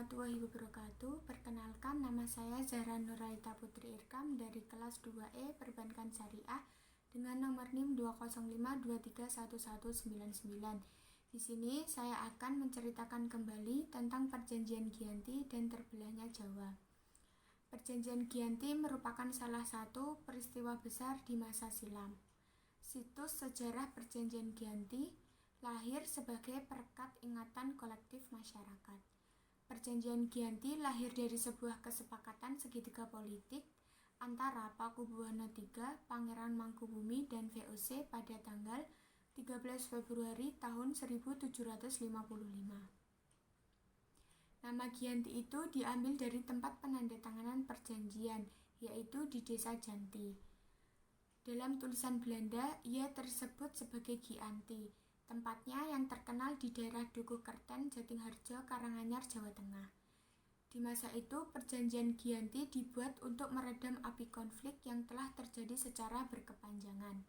warahmatullahi wabarakatuh. Perkenalkan, nama saya Zahra Nuraita Putri Irkam dari kelas 2E Perbankan Syariah dengan nomor NIM 205231199. Di sini saya akan menceritakan kembali tentang Perjanjian Giyanti dan terbelahnya Jawa. Perjanjian Giyanti merupakan salah satu peristiwa besar di masa silam. Situs sejarah Perjanjian Giyanti lahir sebagai perekat ingatan kolektif masyarakat. Perjanjian Giyanti lahir dari sebuah kesepakatan segitiga politik antara Pakubuwono III, Pangeran Mangkubumi, dan VOC pada tanggal 13 Februari tahun 1755. Nama Giyanti itu diambil dari tempat penandatanganan perjanjian, yaitu di Desa Janti. Dalam tulisan Belanda, ia tersebut sebagai Gianti. Tempatnya yang terkenal di daerah Dukuh Kerten, Jatingharjo, Karanganyar, Jawa Tengah. Di masa itu, Perjanjian Giyanti dibuat untuk meredam api konflik yang telah terjadi secara berkepanjangan.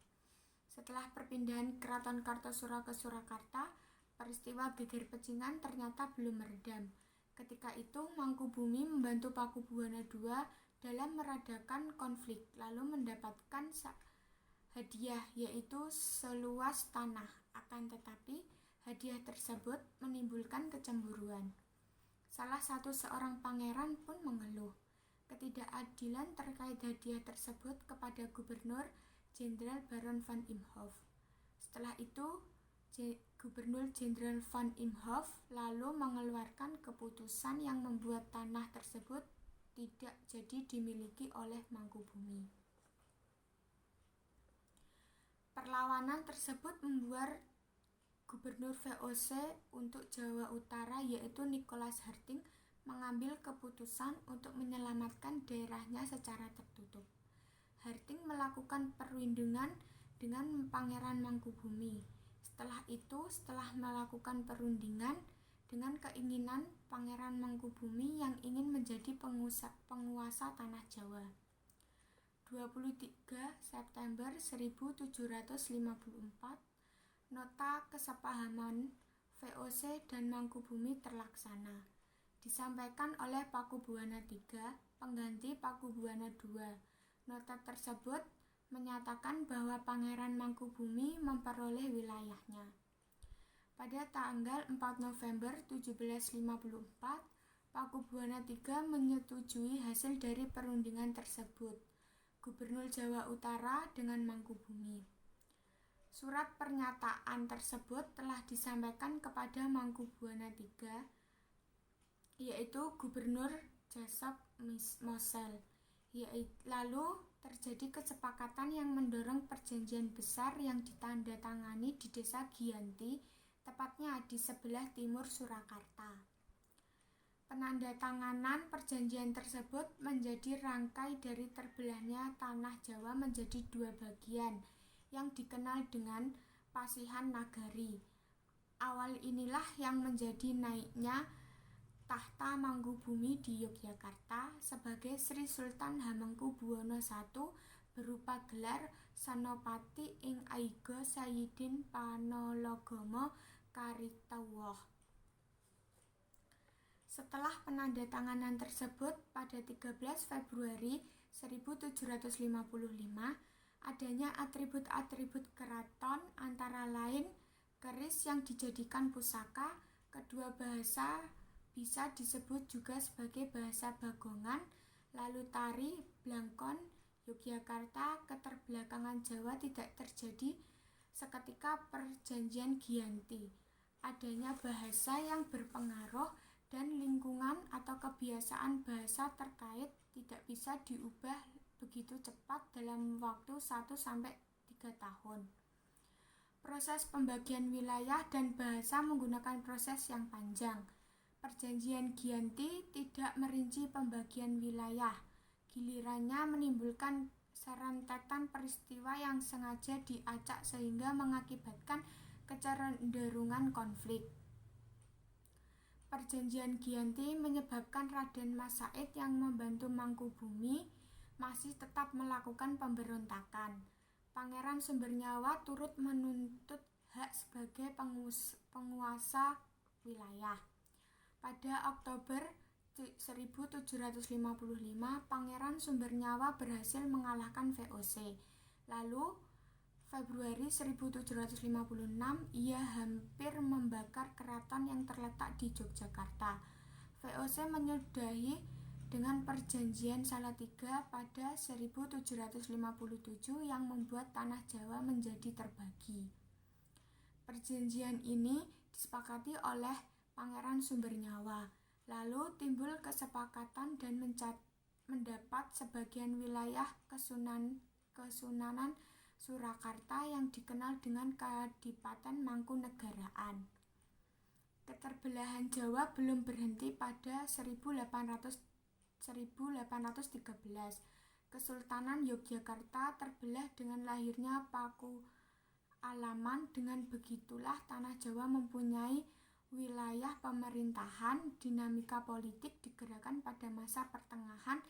Setelah perpindahan Keraton Kartosuro ke Surakarta, peristiwa geger Pecingan ternyata belum meredam. Ketika itu, Mangkubumi membantu Pakubuwono II dalam meredakan konflik, lalu mendapatkan hadiah, yaitu seluas tanah. Akan tetapi, hadiah tersebut menimbulkan kecemburuan. Salah satu seorang pangeran pun mengeluh ketidakadilan terkait hadiah tersebut kepada Gubernur Jenderal Baron van Imhoff. Setelah itu, Gubernur Jenderal van Imhoff lalu mengeluarkan keputusan yang membuat tanah tersebut tidak jadi dimiliki oleh Mangkubumi. Perlawanan tersebut membuat Gubernur VOC untuk Jawa Utara, yaitu Nicholas Harting, mengambil keputusan untuk menyelamatkan daerahnya secara tertutup. Harting melakukan perundingan dengan Pangeran Mangkubumi. Setelah melakukan perundingan dengan keinginan Pangeran Mangkubumi yang ingin menjadi penguasa tanah Jawa. 23 September 1754, nota kesepahaman VOC dan Mangkubumi terlaksana. Disampaikan oleh Pakubuwono III, pengganti Pakubuwono II. Nota tersebut menyatakan bahwa Pangeran Mangkubumi memperoleh wilayahnya. Pada tanggal 4 November 1754, Pakubuwono III menyetujui hasil dari perundingan tersebut. Gubernur Jawa Utara dengan Mangkubumi. Surat pernyataan tersebut telah disampaikan kepada Mangkubuwono III, yaitu Gubernur Jasop Mosel. Lalu terjadi kesepakatan yang mendorong perjanjian besar yang ditandatangani di Desa Giyanti, tepatnya di sebelah timur Surakarta. Penandatanganan perjanjian tersebut menjadi rangkai dari terbelahnya tanah Jawa menjadi dua bagian, yang dikenal dengan Pasihan Nagari. Awal inilah yang menjadi naiknya tahta Mangkubumi di Yogyakarta sebagai Sri Sultan Hamengkubuwono I berupa gelar Senopati ing Aiga Sayidin Panologomo Karitawuh. Setelah penandatanganan tersebut pada 13 Februari 1755, adanya atribut-atribut keraton antara lain keris yang dijadikan pusaka. Kedua bahasa bisa disebut juga sebagai bahasa Bagongan. Lalu tari, Blangkon, Yogyakarta, keterbelakangan Jawa tidak terjadi seketika Perjanjian Giyanti. Adanya bahasa yang berpengaruh dan lingkungan atau kebiasaan bahasa terkait tidak bisa diubah begitu cepat dalam waktu 1-3 tahun. Proses pembagian wilayah dan bahasa menggunakan proses yang panjang. Perjanjian Giyanti tidak merinci pembagian wilayah. Gilirannya menimbulkan serentetan peristiwa yang sengaja diacak sehingga mengakibatkan kecenderungan konflik. Perjanjian Giyanti menyebabkan Raden Mas Said yang membantu Mangkubumi masih tetap melakukan pemberontakan. Pangeran Sumbernyawa turut menuntut hak sebagai penguasa wilayah. Pada Oktober 1755, Pangeran Sumbernyawa berhasil mengalahkan VOC. Lalu, Februari 1756, ia hampir membakar keraton yang terletak di Yogyakarta. VOC menyudahi dengan Perjanjian Salatiga pada 1757 yang membuat tanah Jawa menjadi terbagi. Perjanjian ini disepakati oleh Pangeran Sumbernyawa. Lalu timbul kesepakatan dan mendapat sebagian wilayah Kesunanan Surakarta yang dikenal dengan Kadipaten Mangkunegaraan. Keterbelahan Jawa belum berhenti pada 1813. Kesultanan Yogyakarta terbelah dengan lahirnya Pakualaman. Dengan begitulah tanah Jawa mempunyai wilayah pemerintahan. Dinamika politik digerakkan pada masa pertengahan,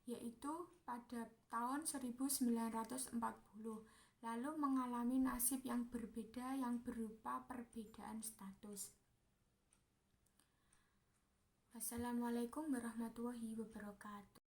yaitu pada tahun 1940, lalu mengalami nasib yang berbeda yang berupa perbedaan status. Wassalamualaikum warahmatullahi wabarakatuh.